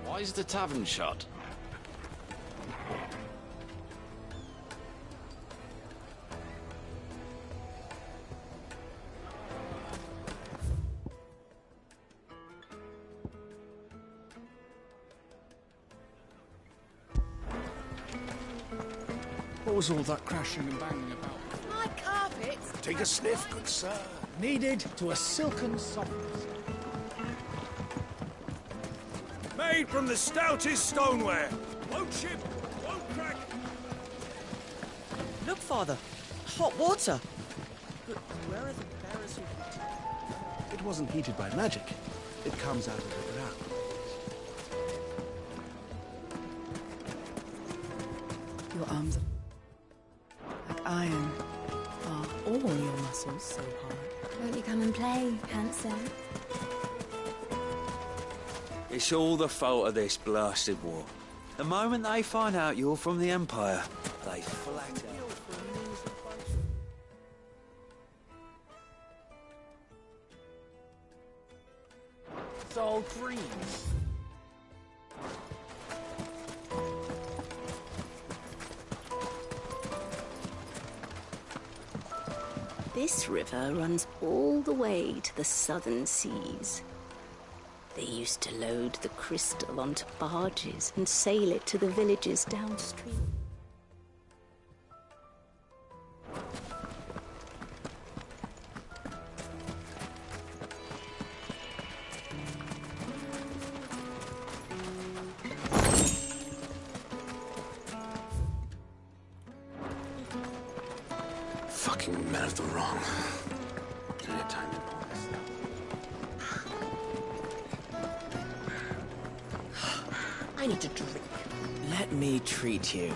Why is the tavern shut? What was all that crashing and banging about? My carpets! Take a sniff, good sir. Needed to a silken softness. Made from the stoutest stoneware. Won't chip, won't crack. Look, Father. Hot water. But where are the bearers who... It wasn't heated by magic. It comes out of the ground. Your arms like iron. Are all your muscles so hard? Won't you come and play, handsome? It's all the fault of this blasted war. The moment they find out you're from the Empire, they flat out. It's all green. This river runs all the way to the southern seas. They used to load the crystal onto barges and sail it to the villages downstream. Fucking men of the wrong. Can I have time to pull this stuff? I need a drink. Let me treat you.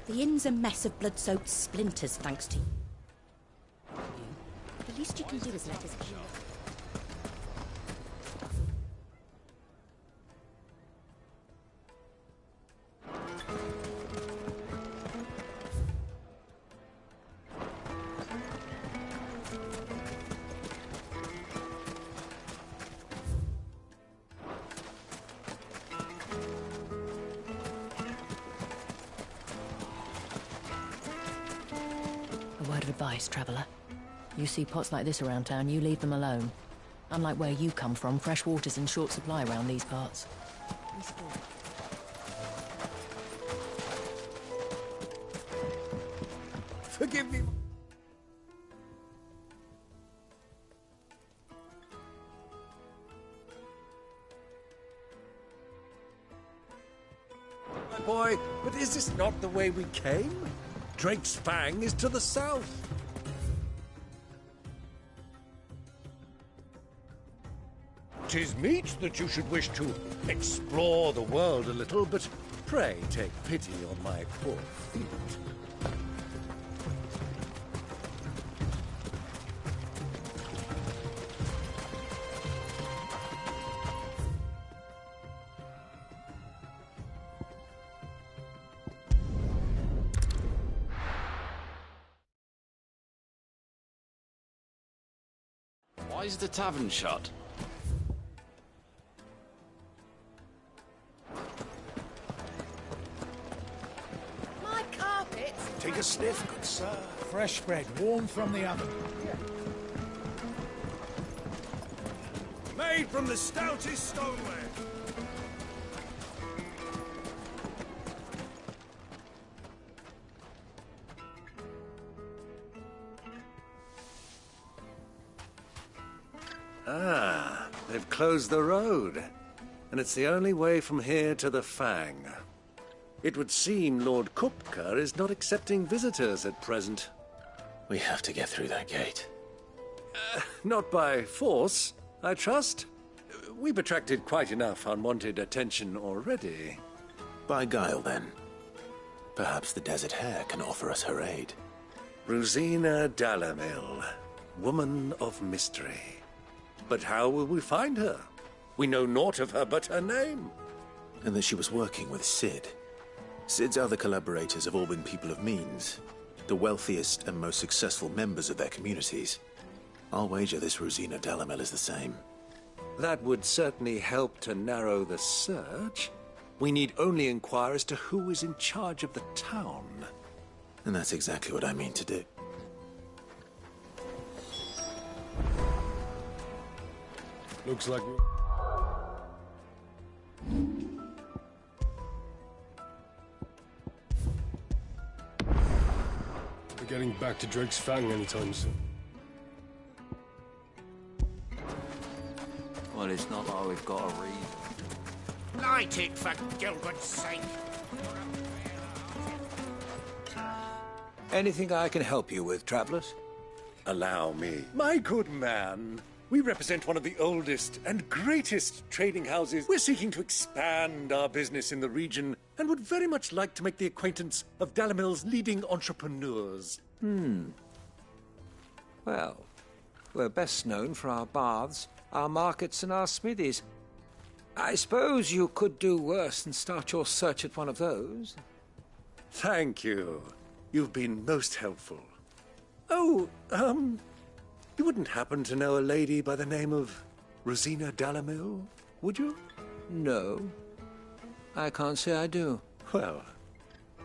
The inn's a mess of blood-soaked splinters, thanks to you. The least you can do is let us clean it. A word of advice, traveller. You see pots like this around town, you leave them alone. Unlike where you come from, fresh water's in short supply around these parts. Forgive me. My boy, but is this not the way we came? Drake's Fang is to the south. "'Tis meet that you should wish to explore the world a little, but pray take pity on my poor feet." Why is the tavern shut? My carpets! Take a sniff, good sir. Fresh bread, warm from the oven. Made from the stoutest stoneware. Ah, they've closed the road. And it's the only way from here to the Fang. It would seem Lord Kupka is not accepting visitors at present. We have to get through that gate. Not by force, I trust. We've attracted quite enough unwanted attention already. By guile, then. Perhaps the Desert Hare can offer us her aid. Rosina Dalamil, woman of mystery. But how will we find her? We know naught of her but her name. And that she was working with Cid. Cid's other collaborators have all been people of means, the wealthiest and most successful members of their communities. I'll wager this Rosina Dalamel is the same. That would certainly help to narrow the search. We need only inquire as to who is in charge of the town. And that's exactly what I mean to do. Looks like we're getting back to Drake's Fang anytime soon. Well, it's not like we've got a reason. Light it, for Gilbert's sake. Anything I can help you with, travelers? Allow me. My good man, we represent one of the oldest and greatest trading houses. We're seeking to expand our business in the region and would very much like to make the acquaintance of Dalamel's leading entrepreneurs. Well, we're best known for our baths, our markets, and our smithies. I suppose you could do worse than start your search at one of those. Thank you. You've been most helpful. Oh, you wouldn't happen to know a lady by the name of Rosina Dalamel, would you? No, I can't say I do. Well,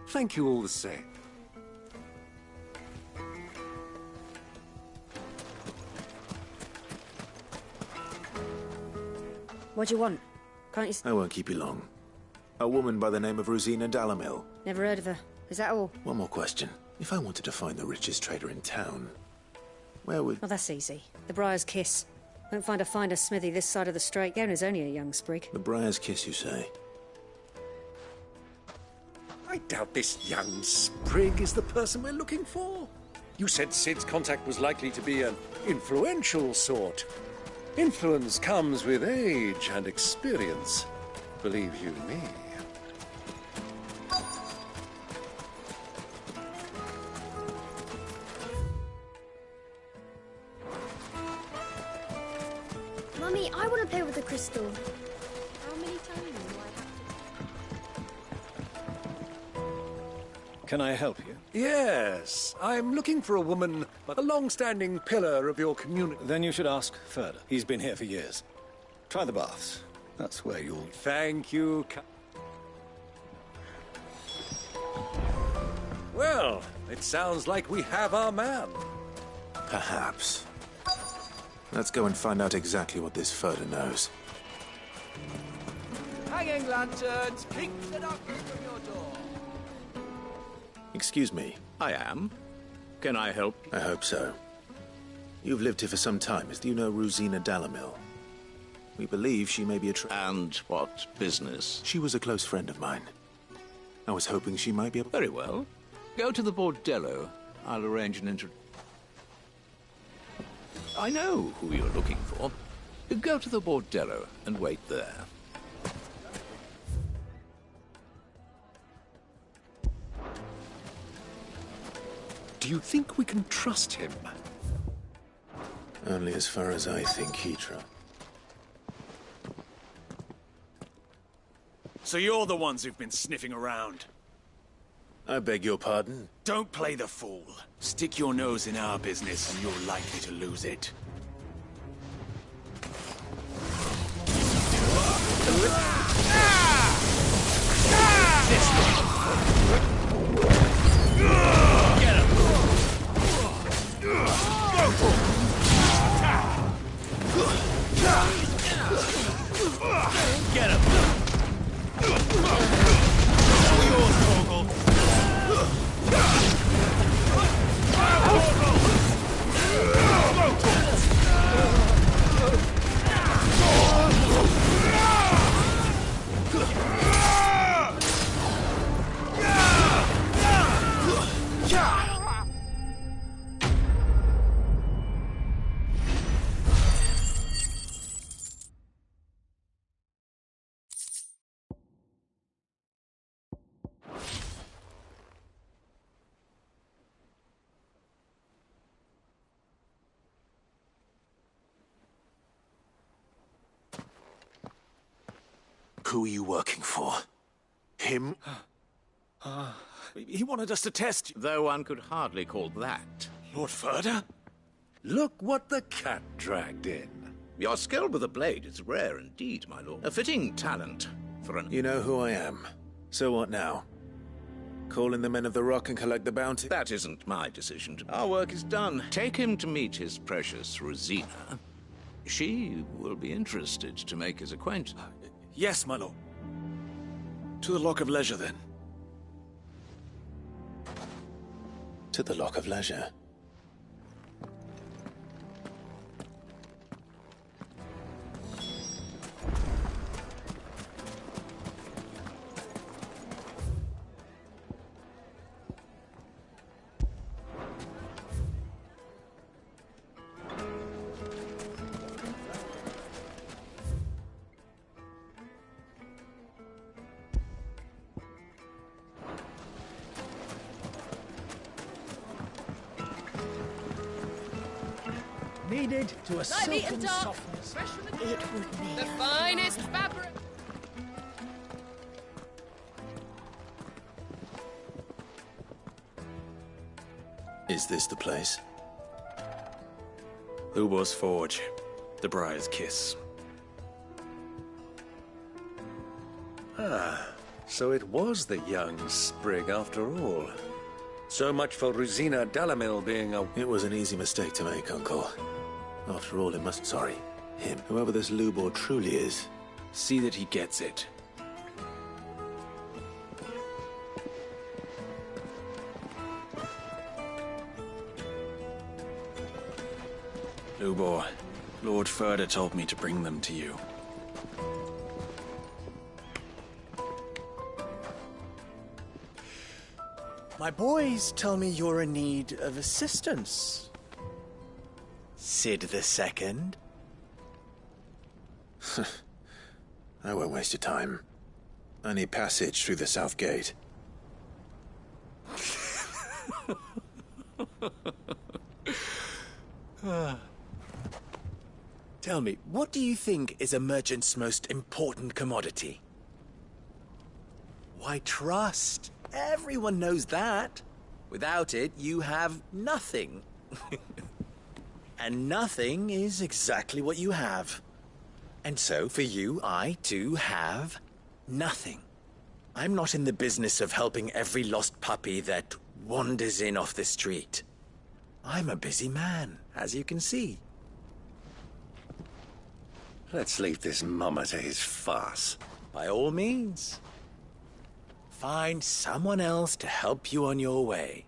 thank you all the same. What do you want? Can't you... I won't keep you long. A woman by the name of Rosina Dalamel. Never heard of her. Is that all? One more question. If I wanted to find the richest trader in town, where would... Oh, that's easy. The Briar's Kiss. Won't find a finer smithy this side of the Strait. The owner's only a young sprig. The Briar's Kiss, you say? I doubt this young sprig is the person we're looking for. You said Cid's contact was likely to be an influential sort. Influence comes with age and experience, believe you me. Mummy, I want to play with the crystal. How many times do I have Can I help you? Yes, I'm looking for a woman, a long-standing pillar of your community. Then you should ask further. He's been here for years. Try the baths. That's where you'll... Thank you. Well, it sounds like we have our man. Perhaps. Let's go and find out exactly what this Furter knows. Hanging lanterns, keep the darkness from your door. Excuse me. I am. Can I help? I hope so. You've lived here for some time. Do you know Rosina Dalamel? We believe she may be a And what business? She was a close friend of mine. I was hoping she might be able... Very well. Go to the bordello. I'll arrange an I know who you're looking for. Go to the bordello and wait there. Do you think we can trust him? Only as far as I think, Keitra. So you're the ones who've been sniffing around. I beg your pardon? Don't play the fool. Stick your nose in our business and you're likely to lose it. Get him! Get him! All yours, Vogel! who are you working for? Him? He wanted us to test you. Though one could hardly call that. Lord Ferda? Look what the cat dragged in. Your skill with the blade is rare indeed, my lord. A fitting talent for an... You know who I am. So what now? Call in the men of the rock and collect the bounty? That isn't my decision. Our work is done. Take him to meet his precious Rosina. She will be interested to make his acquaintance. Yes, my lord. To the Lock of Leisure, then. To the Lock of Leisure. Needed to a Lightly silken and dark, softness. fresh from the It would need. The finest fabric. Is this the place? Ubor's Forge. The Briar's Kiss. Ah, so it was the young sprig after all. So much for Rosina Dalamil being a... It was an easy mistake to make, Uncle. After all, it must... Sorry. Him. Whoever this Lubor truly is. See that he gets it. Lubor, Lord Ferda told me to bring them to you. My boys tell me you're in need of assistance. Sid the Second. I won't waste your time. I need passage through the south gate. Tell me, what do you think is a merchant's most important commodity? Why, trust. Everyone knows that. Without it, you have nothing. And nothing is exactly what you have. And so, for you, I, too, have nothing. I'm not in the business of helping every lost puppy that wanders in off the street. I'm a busy man, as you can see. Let's leave this mummer to his farce. By all means. Find someone else to help you on your way.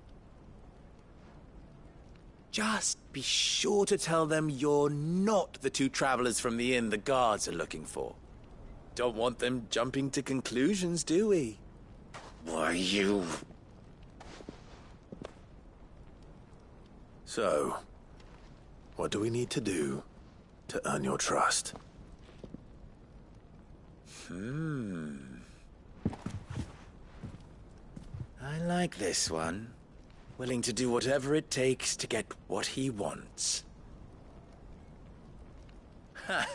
Just be sure to tell them you're not the two travelers from the inn the guards are looking for. Don't want them jumping to conclusions, do we? Why, you... So, what do we need to do to earn your trust? I like this one. Willing to do whatever it takes to get what he wants. Ha!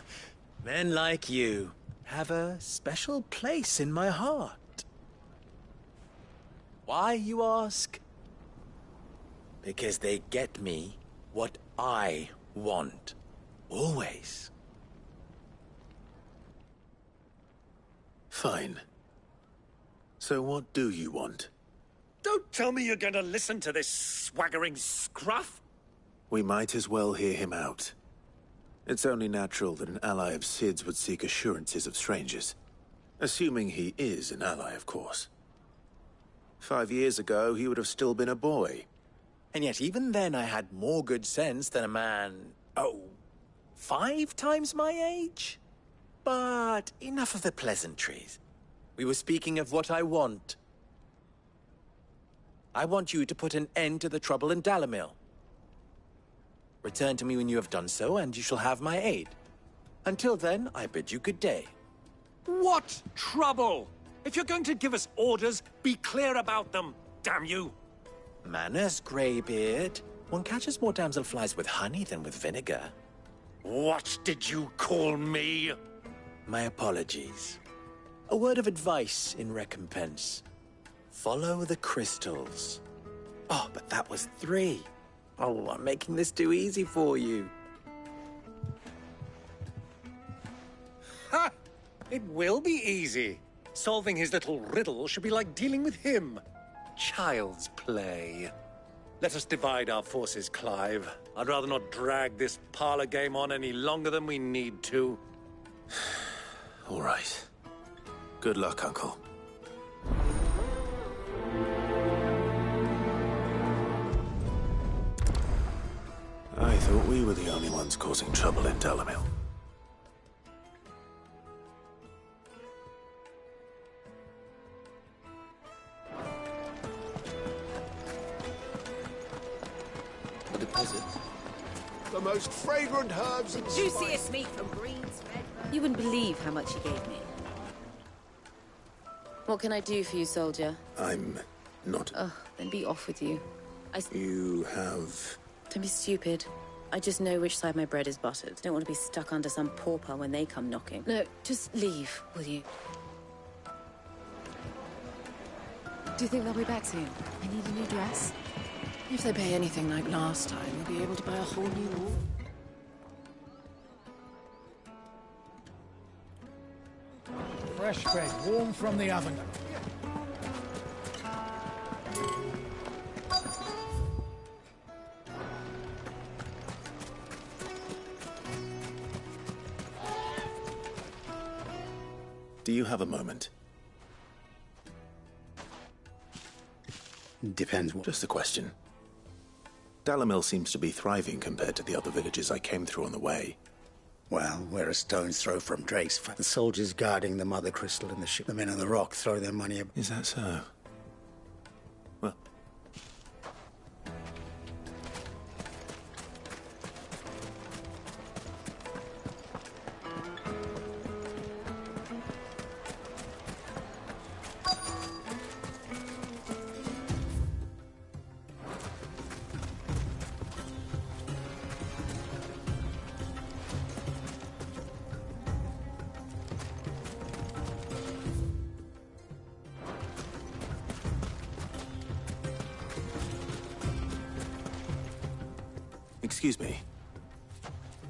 Men like you have a special place in my heart. Why, you ask? Because they get me what I want. Always. Fine. So what do you want? Don't tell me you're going to listen to this swaggering scruff. We might as well hear him out. It's only natural that an ally of Sid's would seek assurances of strangers. Assuming he is an ally, of course. 5 years ago, he would have still been a boy. And yet even then I had more good sense than a man... 5 times my age? But enough of the pleasantries. We were speaking of what I want. I want you to put an end to the trouble in Dalamil. Return to me when you have done so, and you shall have my aid. Until then, I bid you good day. What trouble? If you're going to give us orders, be clear about them, damn you! Manners, Greybeard. One catches more damselflies with honey than with vinegar. What did you call me? My apologies. A word of advice in recompense. Follow the crystals. Oh, but that was 3. Oh, I'm making this too easy for you. Ha! It will be easy. Solving his little riddle should be like dealing with him. Child's play. Let us divide our forces, Clive. I'd rather not drag this parlor game on any longer than we need to. All right. Good luck, Uncle. I thought we were the only ones causing trouble in Delamil. A deposit. The most fragrant herbs and Juiciest meat from greens, red. You wouldn't believe how much he gave me. What can I do for you, soldier? I'm not... Oh, then be off with you. You have... Don't be stupid. I just know which side my bread is buttered. Don't want to be stuck under some pauper when they come knocking. No, just leave, will you? Do you think they'll be back soon? I need a new dress. If they pay anything like last time, we'll be able to buy a whole new wall. Fresh bread, warm from the oven. Do you have a moment? Depends what... Just a question. Dalamil seems to be thriving compared to the other villages I came through on the way. Well, we're a stone's throw from Drake's. The soldiers guarding the Mother Crystal and the ship. The men on the rock throw their money... Is that so? Well... Excuse me.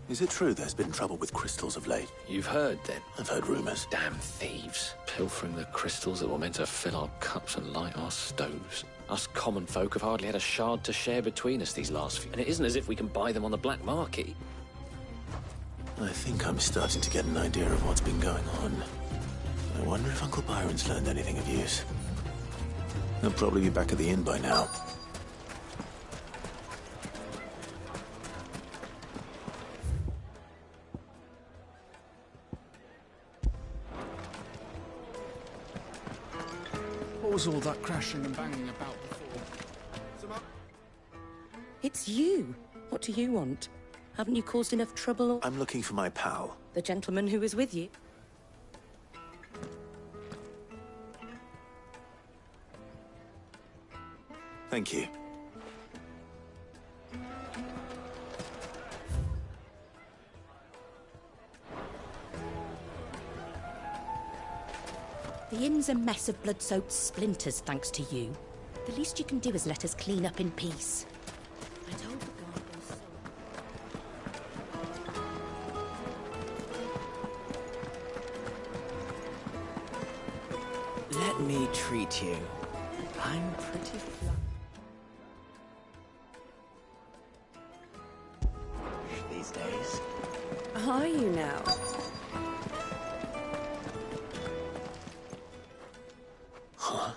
Is it true there's been trouble with crystals of late? You've heard, then? I've heard rumors. Damn thieves. Pilfering the crystals that were meant to fill our cups and light our stoves. Us common folk have hardly had a shard to share between us these last few... And it isn't as if we can buy them on the black market. I think I'm starting to get an idea of what's been going on. I wonder if Uncle Byron's learned anything of use. He'll probably be back at the inn by now. What was all that crashing and banging about before? It's you. What do you want? Haven't you caused enough trouble? I'm looking for my pal. The gentleman who was with you? Thank you. The inn's a mess of blood-soaked splinters, thanks to you. The least you can do is let us clean up in peace. I told the guard those... Let me treat you. I'm pretty flush these days. Are you now? Huh?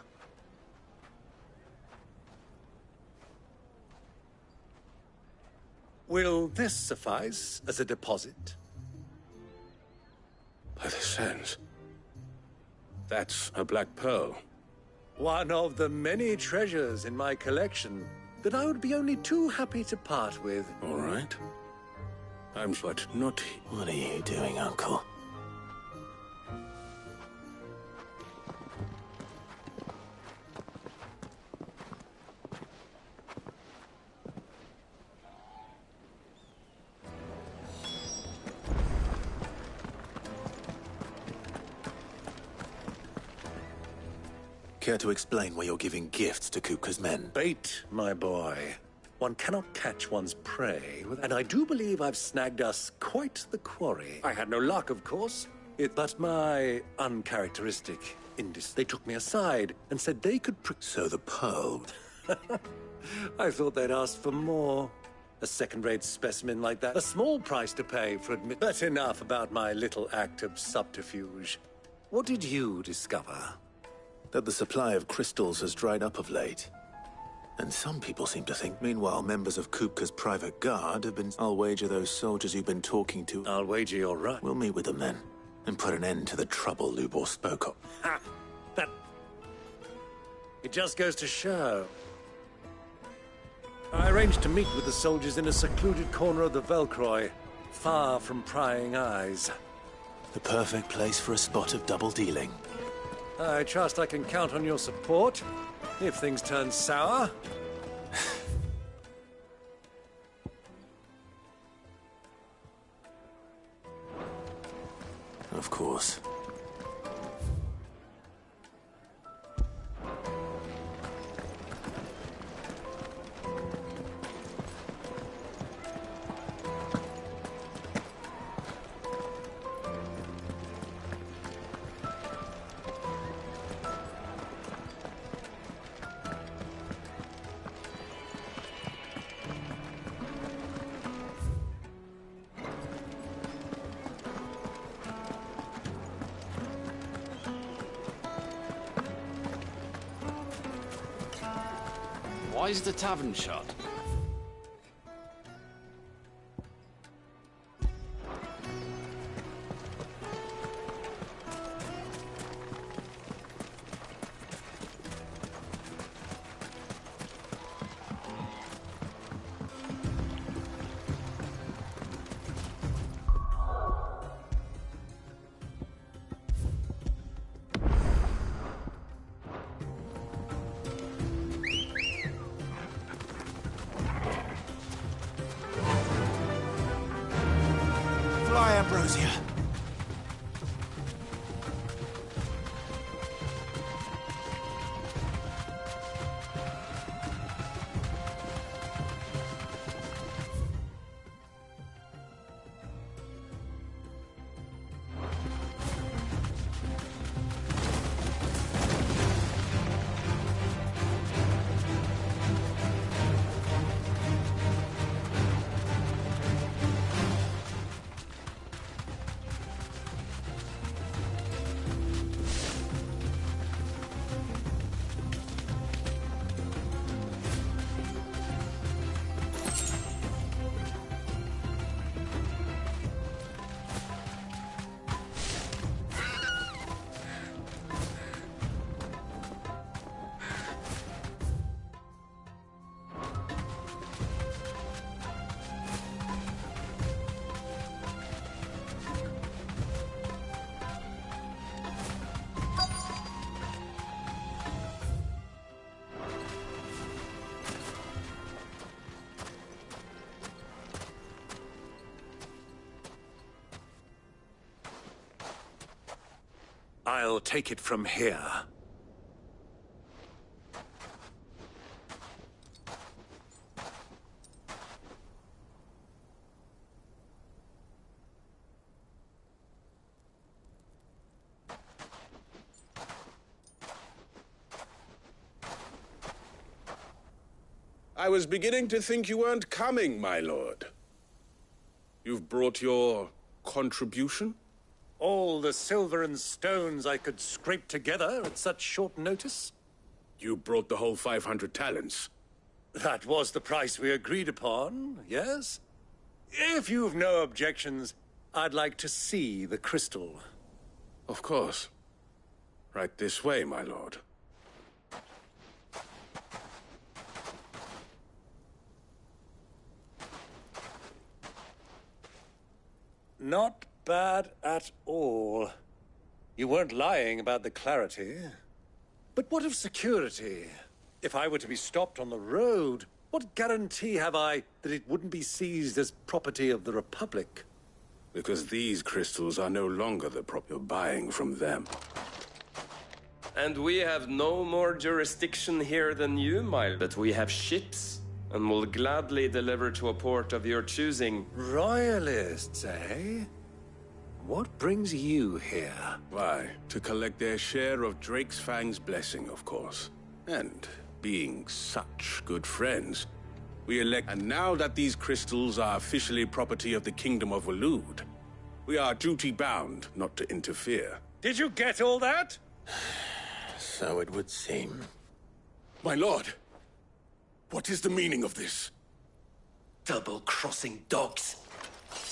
Will this suffice as a deposit? By the sands. That's a black pearl. One of the many treasures in my collection that I would be only too happy to part with. All right. I'm but not... What are you doing, Uncle? Care to explain why you're giving gifts to Kupka's men? Bait, my boy. One cannot catch one's prey, and I do believe I've snagged us quite the quarry. I had no luck, of course, but my uncharacteristic they took me aside and said they could So the pearl... I thought they'd asked for more. A second-rate specimen like that. A small price to pay for admit... But enough about my little act of subterfuge. What did you discover? That the supply of crystals has dried up of late. And some people seem to think, meanwhile, members of Kupka's private guard have been... I'll wager those soldiers you've been talking to... I'll wager you're right. We'll meet with them then, and put an end to the trouble Lubor spoke of. Ha! That... It just goes to show. I arranged to meet with the soldiers in a secluded corner of the Velcroy, far from prying eyes. The perfect place for a spot of double dealing. I trust I can count on your support, if things turn sour. Of course. Why is the tavern shut? Ambrosia. I'll take it from here. I was beginning to think you weren't coming, my lord. You've brought your contribution? All the silver and stones I could scrape together at such short notice? You brought the whole 500 talents. That was the price we agreed upon, yes? If you've no objections, I'd like to see the crystal. Of course. Right this way, my lord. Not bad at all. You weren't lying about the clarity. But what of security? If I were to be stopped on the road, what guarantee have I that it wouldn't be seized as property of the Republic? Because these crystals are no longer the prop you're buying from them. And we have no more jurisdiction here than you, but we have ships, and will gladly deliver to a port of your choosing. Royalists, eh? What brings you here? Why, to collect their share of Drake's Fang's blessing, of course. And being such good friends, we elect... And now that these crystals are officially property of the Kingdom of Waloed, we are duty-bound not to interfere. Did you get all that? So it would seem. My lord, what is the meaning of this? Double-crossing dogs.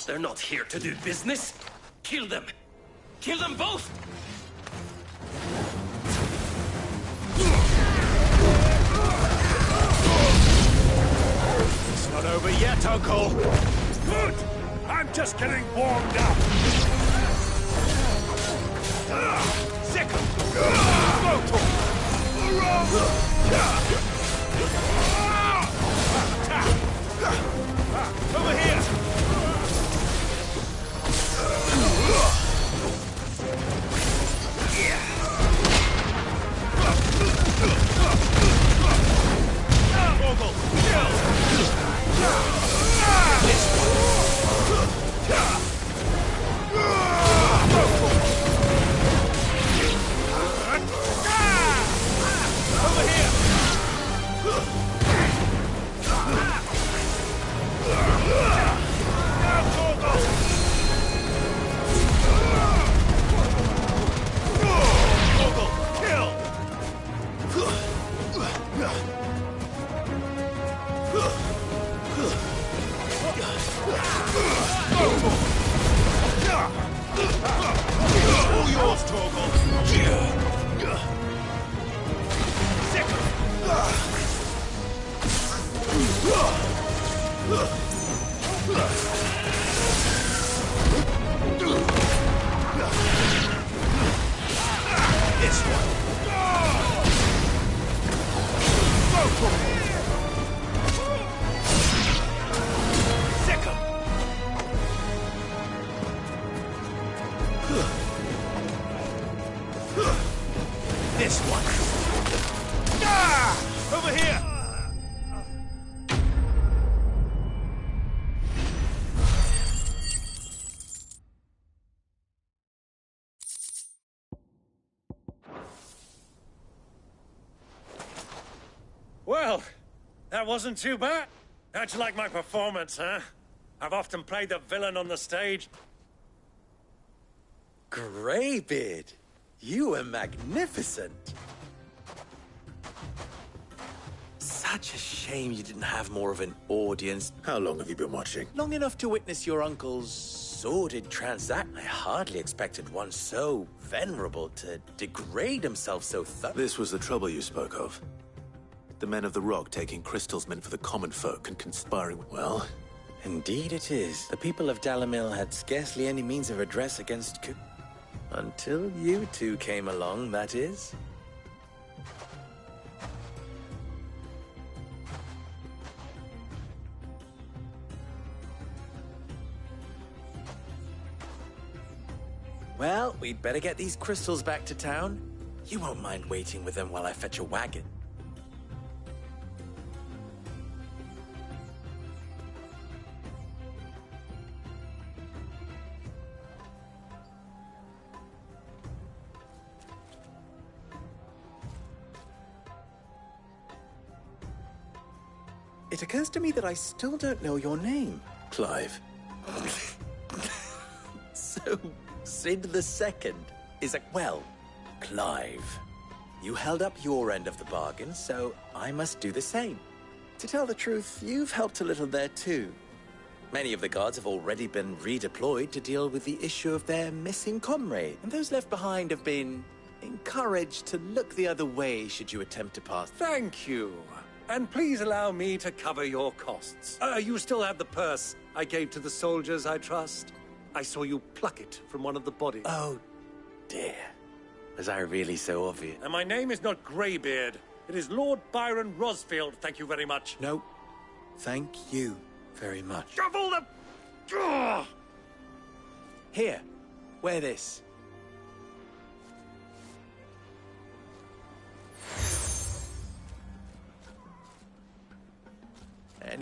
They're not here to do business. Kill them! Kill them both! It's not over yet, Uncle! Good! I'm just getting warmed up! Sick! Over here! Vogel, kill! This over here! All yours, Torgal. This one. Second. This one. Over here. Well, that wasn't too bad. How'd you like my performance, huh? I've often played the villain on the stage. Greybeard, you were magnificent. Such a shame you didn't have more of an audience. How long have you been watching? Long enough to witness your uncle's sordid transaction. I hardly expected one so venerable to degrade himself so thoroughly. This was the trouble you spoke of. The men of the Rock taking crystals meant for the common folk and conspiring with... Well, indeed it is. The people of Dalamil had scarcely any means of redress against until you two came along, that is. Well, we'd better get these crystals back to town. You won't mind waiting with them while I fetch a wagon. It occurs to me that I still don't know your name. Clive. So, Sid the Second is well, Clive. You held up your end of the bargain, so I must do the same. To tell the truth, you've helped a little there too. Many of the guards have already been redeployed to deal with the issue of their missing comrade, and those left behind have been encouraged to look the other way should you attempt to pass. Thank you. And please allow me to cover your costs. You still have the purse I gave to the soldiers, I trust? I saw you pluck it from one of the bodies. Oh, dear. Was I really so obvious? And my name is not Greybeard. It is Lord Byron Rosfield, thank you very much. No, thank you very much. Shovel the... Ugh! Here, wear this.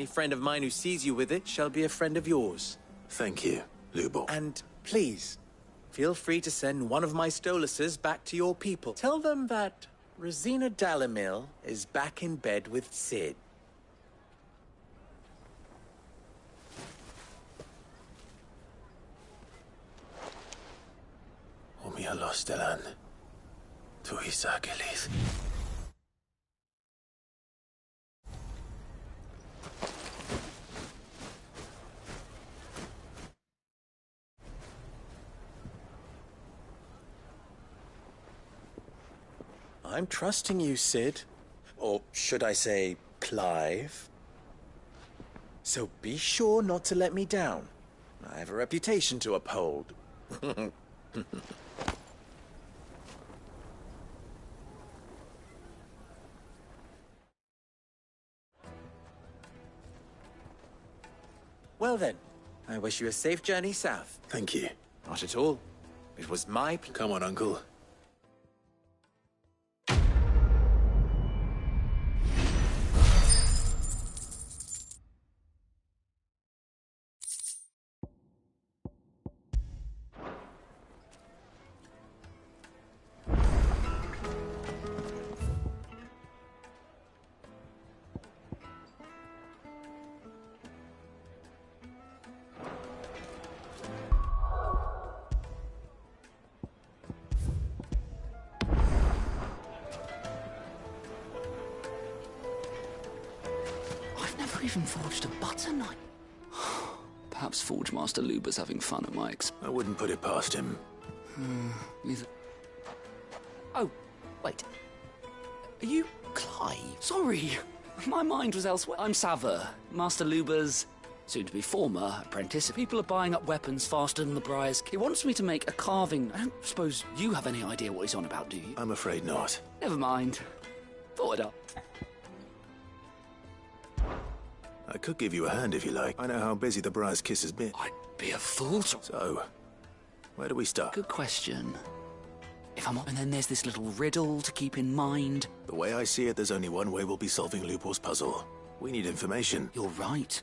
Any friend of mine who sees you with it shall be a friend of yours. Thank you, Lubor. And please, feel free to send one of my Stoluses back to your people. Tell them that Rosina Dalamil is back in bed with Sid. Omia Lostelan. Tuisa Gelith. I'm trusting you, Sid. Or should I say, Clive? So be sure not to let me down. I have a reputation to uphold. Well then, I wish you a safe journey south. Thank you. Not at all. It was my Come on, Uncle. Even forged a butter knife. Perhaps Forge Master Luber's having fun at my expense. I wouldn't put it past him. Oh, wait. Are you Clive? Sorry, my mind was elsewhere. I'm Saver, Master Luber's soon-to-be former apprentice. People are buying up weapons faster than the Briars. He wants me to make a carving. I don't suppose you have any idea what he's on about, do you? I'm afraid not. Never mind. Thought it up. I could give you a hand if you like. I know how busy the Briar's Kiss has been. I'd be a fool to... So, where do we start? Good question. If I'm... And then there's this little riddle to keep in mind. The way I see it, there's only one way we'll be solving Lubor's puzzle. We need information. You're right.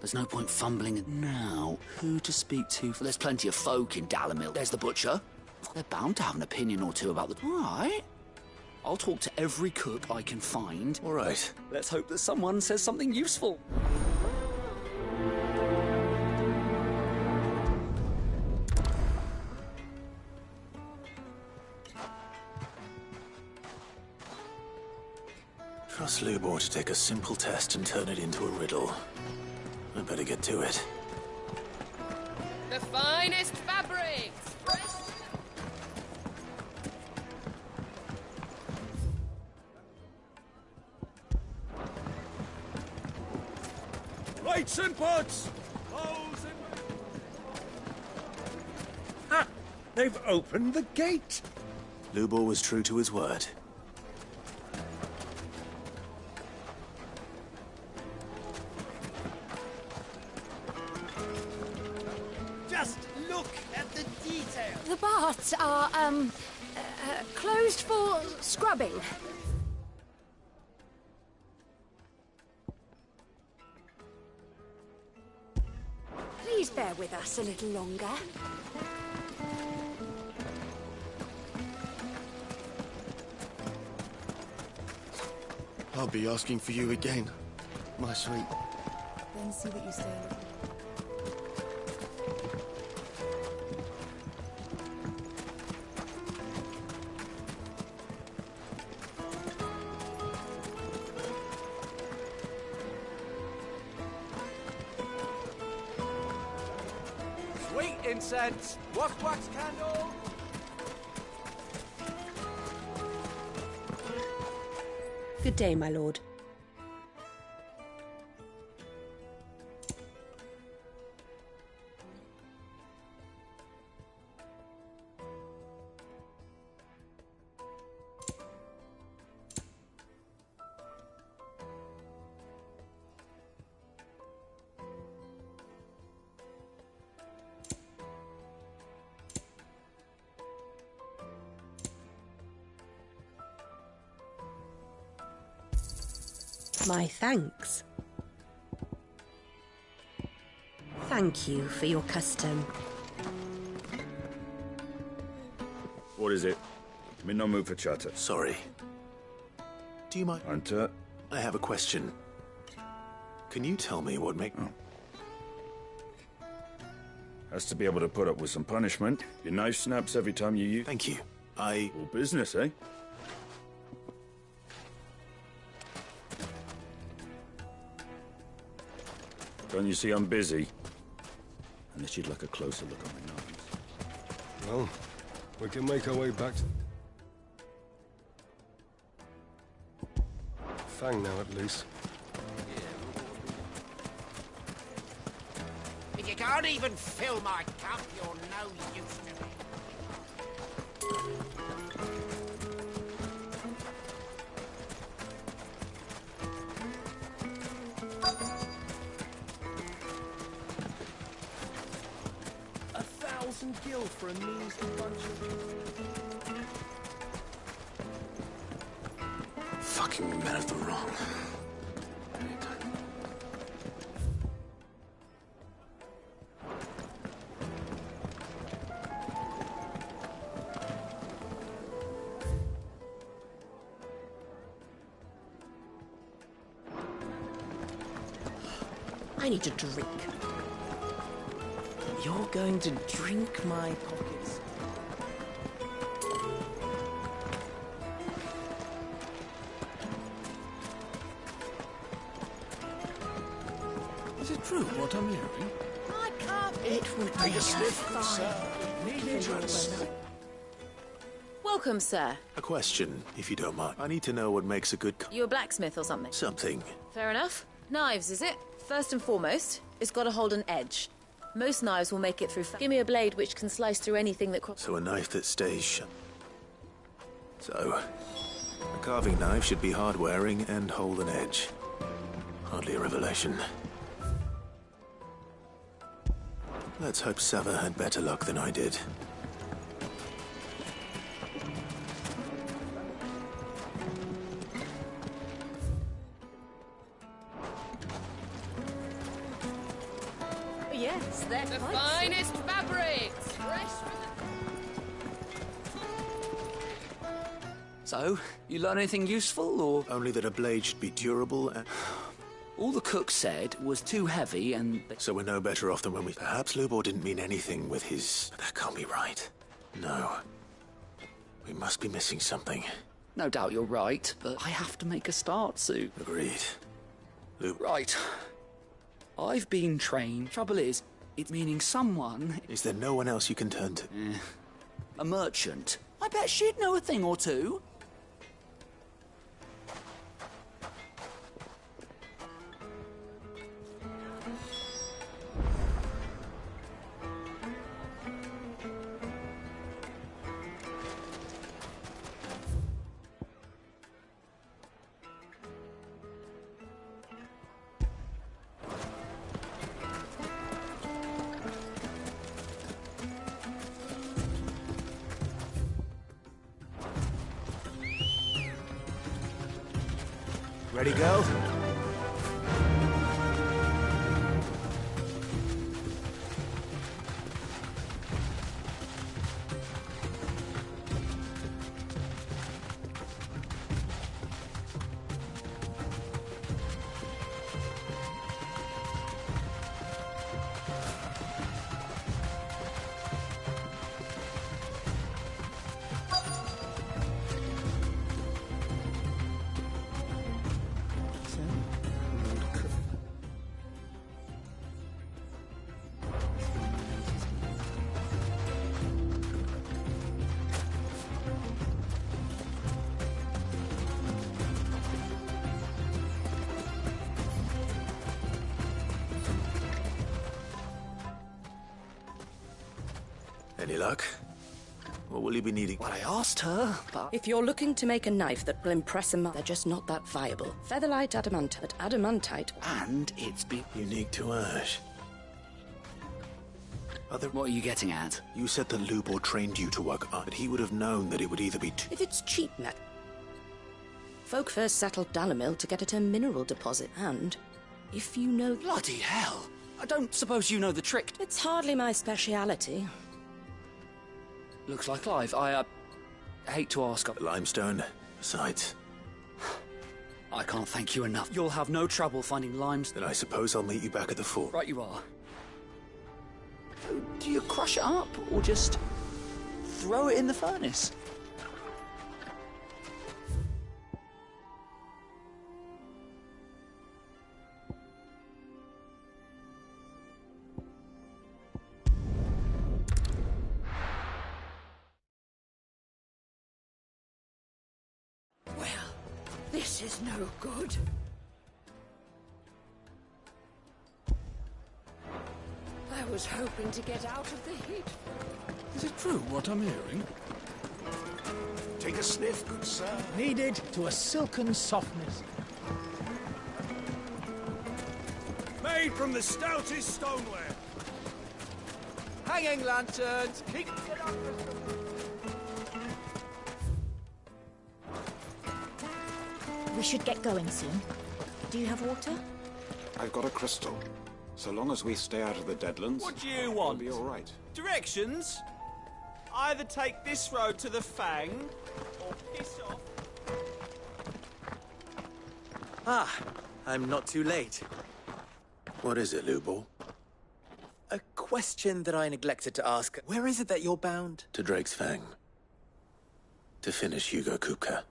There's no point fumbling. Now, who to speak to? There's plenty of folk in Dalamil. There's the butcher. They're bound to have an opinion or two about the... All right. I'll talk to every cook I can find. All right. Let's hope that someone says something useful. Trust Lubor to take a simple test and turn it into a riddle. I better get to it. The finest fabrics! Lights and pots! Ha! They've opened the gate! Lubor was true to his word. Just look at the detail! The baths are, closed for scrubbing. Please bear with us a little longer. I'll be asking for you again, my sweet. Then see that you stay a little. Sweet incense! Wax candle! Good day, my lord. My thanks. Thank you for your custom. What is it? I'm in no mood for chatter. Sorry. Do you mind? Hunter? I have a question. Can you tell me what make... Has to be able to put up with some punishment. Your knife snaps every time you use... Thank you. All business, eh? Don't you see I'm busy? Unless you'd like a closer look at my knives. Well, we can make our way back to... Fang now, at least. If you can't even fill my cup, you're no use to me. Gil for a measly bunch of... Fucking men of the wrong. I need a drink. You're going to drink my pockets. Is it true what I'm hearing? I can't. It will Take a sniff, good sir. Need fine. Welcome, sir. A question, if you don't mind. I need to know what makes a good... You a blacksmith or something? Something. Fair enough. Knives, is it? First and foremost, it's got to hold an edge. Most knives will make it through. Give me a blade which can slice through anything that crosses. So a knife that stays shut. So, a carving knife should be hard-wearing and hold an edge. Hardly a revelation. Let's hope Sava had better luck than I did. Yes, they're The quite finest fabrics! Fresh So, you learn anything useful, or...? Only that a blade should be durable and... All the cook said was too heavy and... So we're no better off than when we... Perhaps Lubor didn't mean anything with his... That can't be right. No. We must be missing something. No doubt you're right, but I have to make a start soon. Agreed. Right. I've been trained. Trouble is, it's meaning someone... Is there no one else you can turn to? A merchant. I bet she'd know a thing or two. Ready, go? Any luck? What will you be needing? Well, I asked her, but... If you're looking to make a knife that will impress a man, they're just not that viable. Featherlight adamantite, but adamantite... And it's been... Unique to Ash. What are you getting at? You said that Lubor trained you to work on, but he would have known that it would either be... If it's cheap, Matt. Folk first settled Dalamil to get at a mineral deposit, and... If you know... Bloody hell! I don't suppose you know the trick. It's hardly my speciality. Looks like Clive. I hate to ask. The limestone. Besides, I can't thank you enough. You'll have no trouble finding limestone. then I suppose I'll meet you back at the fort. Right you are. Do you crush it up, or just throw it in the furnace? This is no good. I was hoping to get out of the heat. Is it true what I'm hearing? Take a sniff, good sir. Kneaded to a silken softness. Made from the stoutest stoneware. Hanging lanterns, keep the doctors We should get going soon. Do you have water? I've got a crystal. So long as we stay out of the Deadlands, What do you want? we'll be all right. Directions? Either take this road to the Fang, or piss off. Ah, I'm not too late. What is it, Lubor? A question that I neglected to ask. Where is it that you're bound? To Drake's Fang. To finish Hugo Kupka.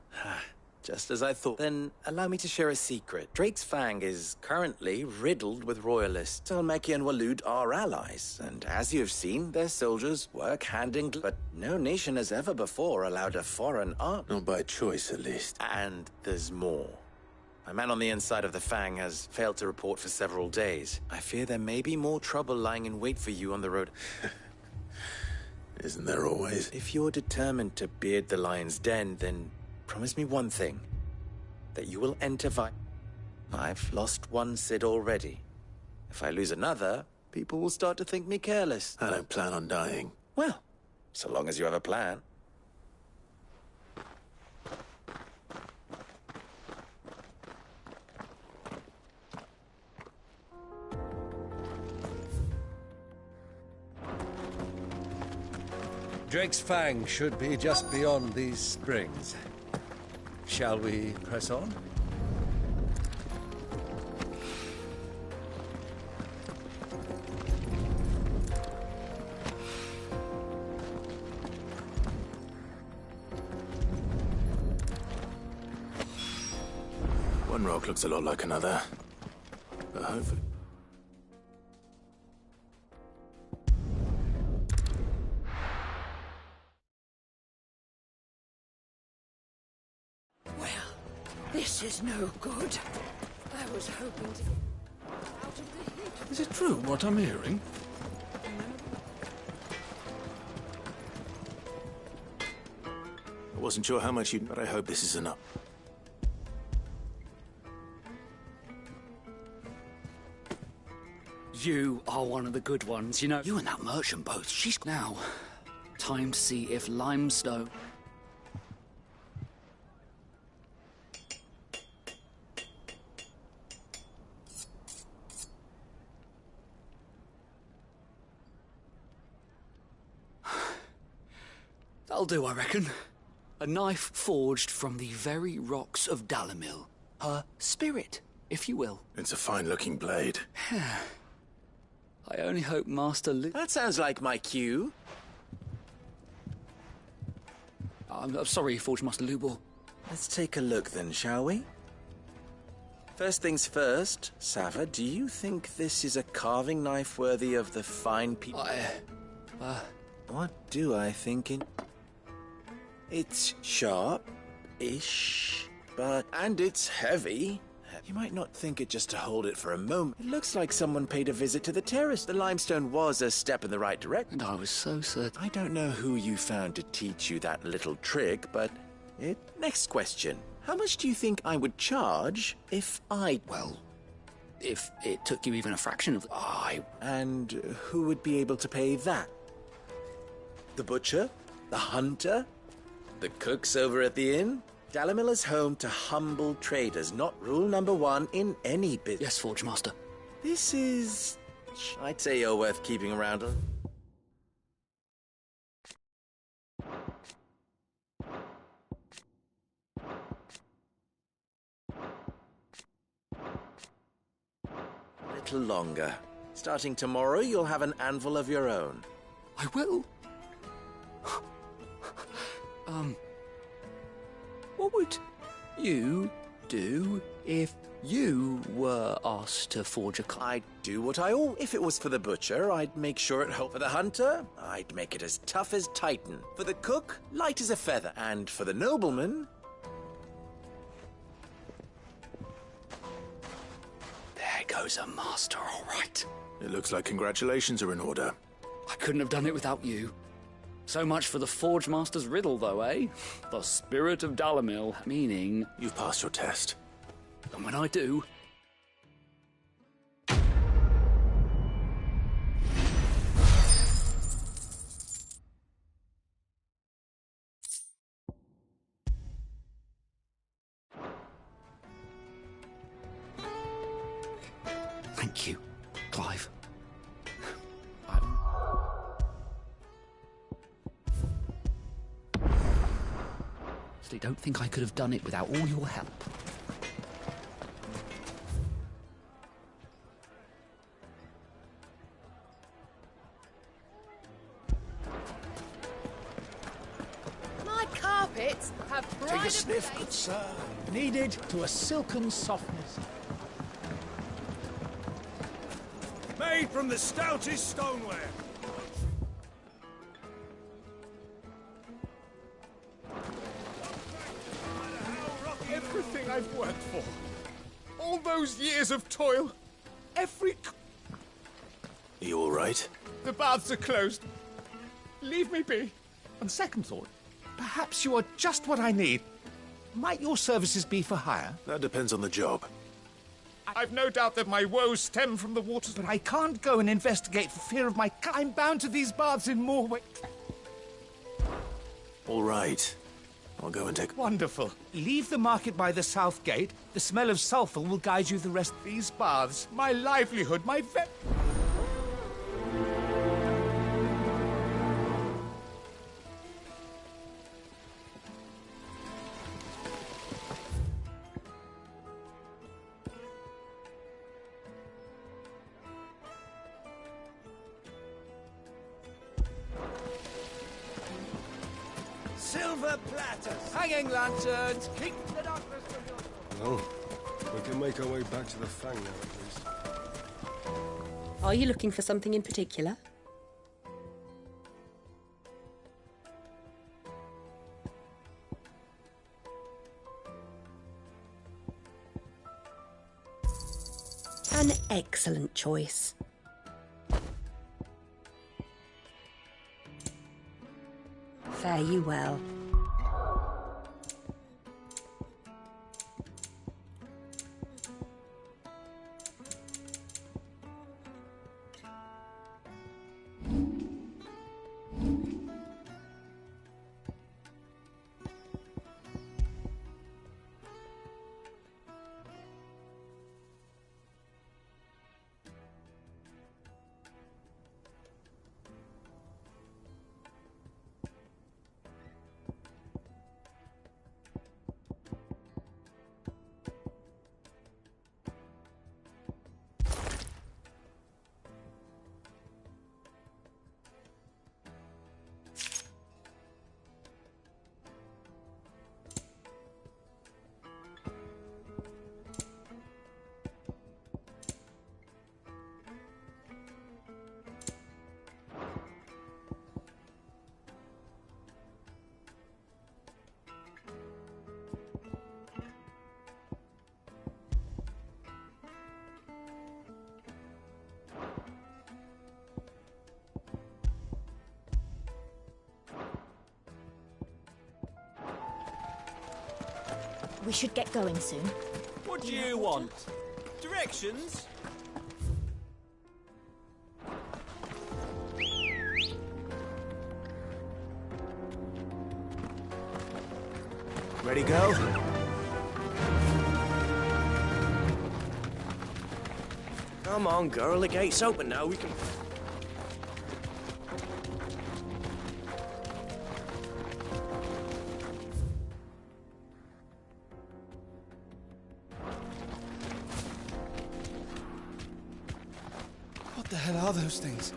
Just as I thought. Then allow me to share a secret. Drake's Fang is currently riddled with royalists. Telmeki and Waloed are allies, and as you've seen, their soldiers work hand in glove. But no nation has ever before allowed a foreign army. Not by choice, at least. And there's more. A man on the inside of the Fang has failed to report for several days. I fear there may be more trouble lying in wait for you on the road. Isn't there always? If you're determined to beard the lion's den, then promise me one thing. That you will enter I've lost one Cid already. If I lose another, people will start to think me careless. I don't plan on dying. Well, so long as you have a plan. Drake's Fang should be just beyond these springs. Shall we press on? One rock looks a lot like another. But hopefully... This is no good. I was hoping to get out of the heat. Is it true what I'm hearing? I wasn't sure how much you'd... but I hope this is enough. You are one of the good ones, you know. You and that merchant boat, she's... Now, time to see if limestone... That'll do, I reckon. A knife forged from the very rocks of Dalamil. Her spirit, if you will. It's a fine-looking blade. I only hope Master Lu... That sounds like my cue. I'm sorry, Forge Master Lubor. Let's take a look then, shall we? First things first, Sava, do you think this is a carving knife worthy of the fine people? What do I think in... It's sharp-ish, and it's heavy. You might not think it just to hold it for a moment. It looks like someone paid a visit to the terrace. The limestone was a step in the right direction. And I was so certain. I don't know who you found to teach you that little trick, but Next question. How much do you think I would charge if I... Well, if it took you even a fraction of... And who would be able to pay that? The butcher? The hunter? The cooks over at the inn? Dalamil is home to humble traders, not rule number one in any business. Yes, Forge Master. This is much. I'd say you're worth keeping around. A little longer. Starting tomorrow, you'll have an anvil of your own. I will. What would you do if you were asked to forge a I'd do what I ought. If it was for the butcher, I'd make sure it helped. For the hunter, I'd make it as tough as Titan. For the cook, light as a feather. And for the nobleman... There goes a master, all right. It looks like congratulations are in order. I couldn't have done it without you. So much for the Forge Master's riddle, though, eh? The spirit of Dalamil, meaning... You've passed your test. And when I do... Thank you, Clive. I don't think I could have done it without all your help. My carpets have Take pride a of sniff, place. good sir. Kneaded to a silken softness. Made from the stoutest stoneware. Everything I've worked for. All those years of toil. Every... Are you all right? The baths are closed. Leave me be. On second thought, perhaps you are just what I need. Might your services be for hire? That depends on the job. I've no doubt that my woes stem from the waters, but I can't go and investigate for fear of my... I'm bound to these baths in more ways. All right. I'll go and take... Wonderful. Leave the market by the south gate. The smell of sulphur will guide you the rest of these baths. My livelihood, my Silver platters. hanging lanterns. Keep the darkness from your... Well, we can make our way back to the Fang now, at least. Are you looking for something in particular? An excellent choice. Fare you well. We should get going soon. What do you want? Directions? Ready, go? Come on, girl, the gate's open now. We can... What the hell are those things?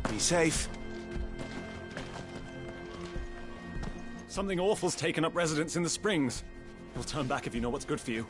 Be safe. Something awful's taken up residence in the springs. You'll turn back if you know what's good for you.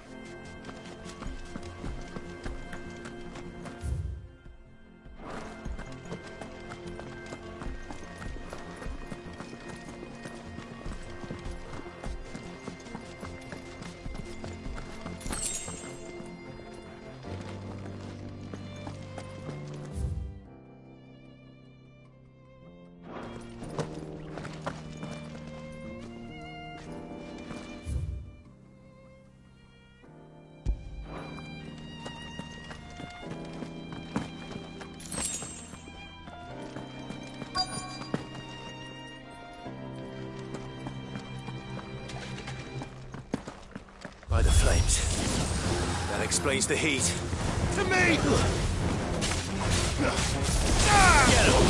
By the flames. That explains the heat. To me! Get him!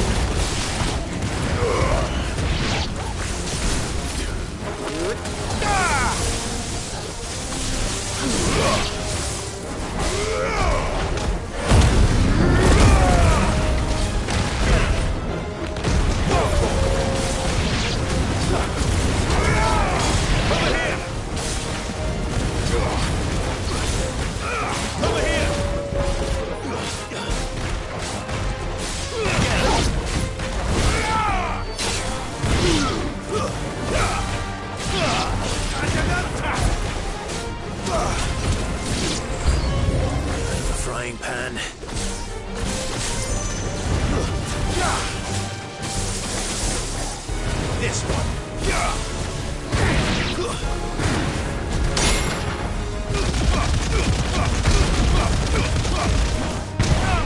Frying pan. This one.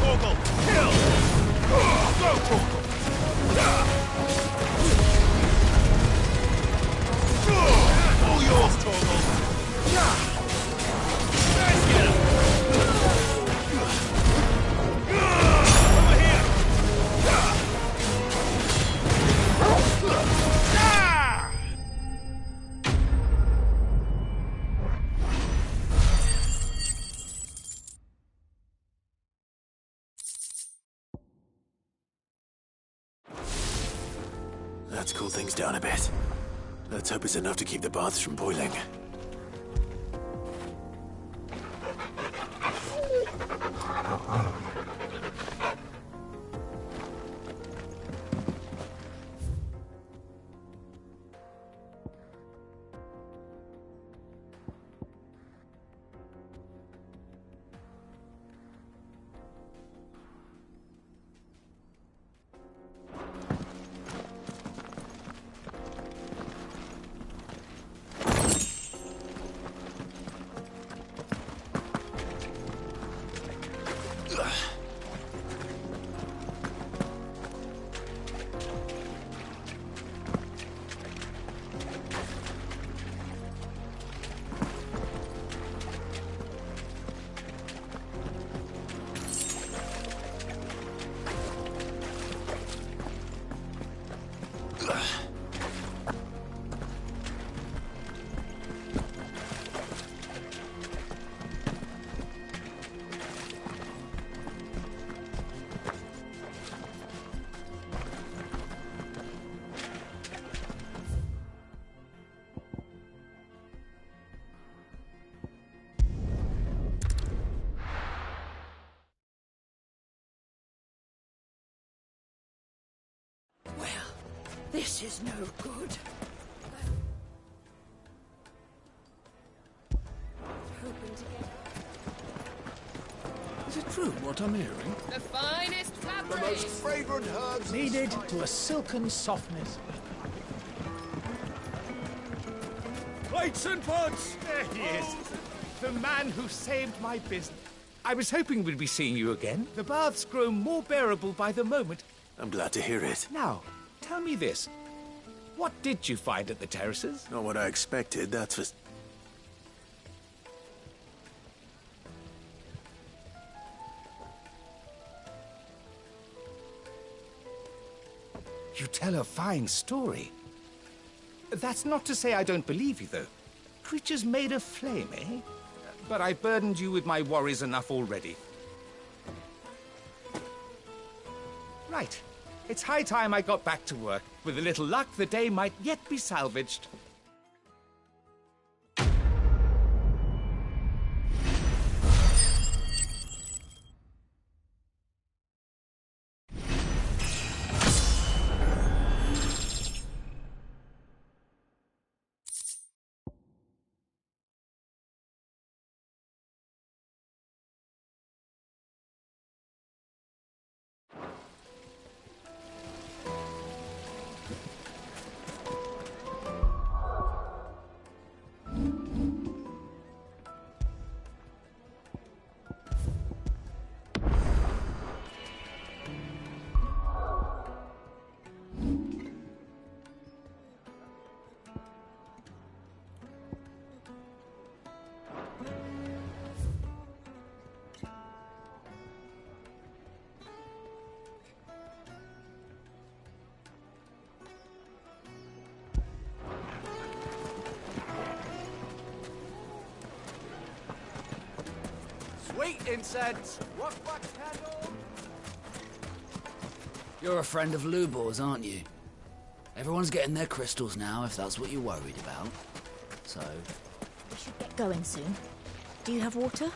Torgal, kill! Go, Torgal! All yours, Torgal! Let's get him! Over here! Let's cool things down a bit. Let's hope it's enough to keep the baths from boiling. This is no good. true what I'm hearing? The finest fabric. The most fragrant herbs. Needed to a silken softness. Plates and pots! There he is. The man who saved my business. I was hoping we'd be seeing you again. The baths grow more bearable by the moment. I'm glad to hear it. Now, tell me this. What did you find at the terraces? Not what I expected, that's for... You tell a fine story. That's not to say I don't believe you, though. Creatures made of flame, eh? But I burdened you with my worries enough already. Right. It's high time I got back to work. With a little luck, the day might yet be salvaged. Sweet incense! What candle? You're a friend of Lubor's, aren't you? Everyone's getting their crystals now, if that's what you're worried about. So... We should get going soon. Do you have water?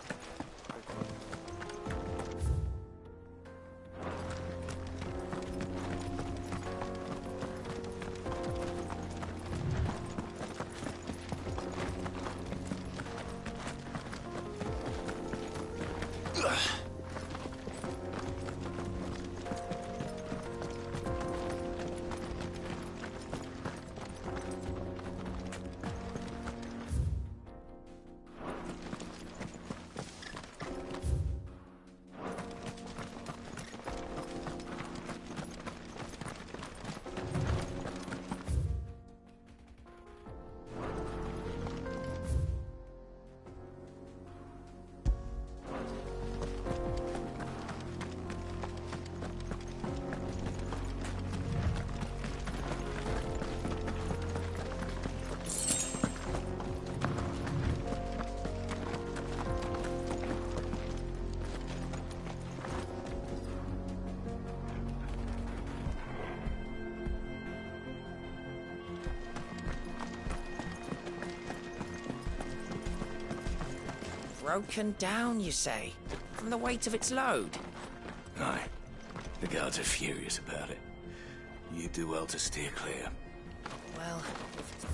Broken down, you say? From the weight of its load? Aye. The guards are furious about it. You do well to steer clear. Well, if it's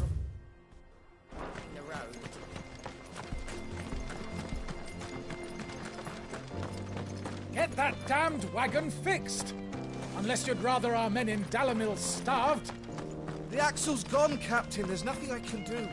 blocking the road... Get that damned wagon fixed! Unless you'd rather our men in Dalamil starved. The axle's gone, Captain. There's nothing I can do.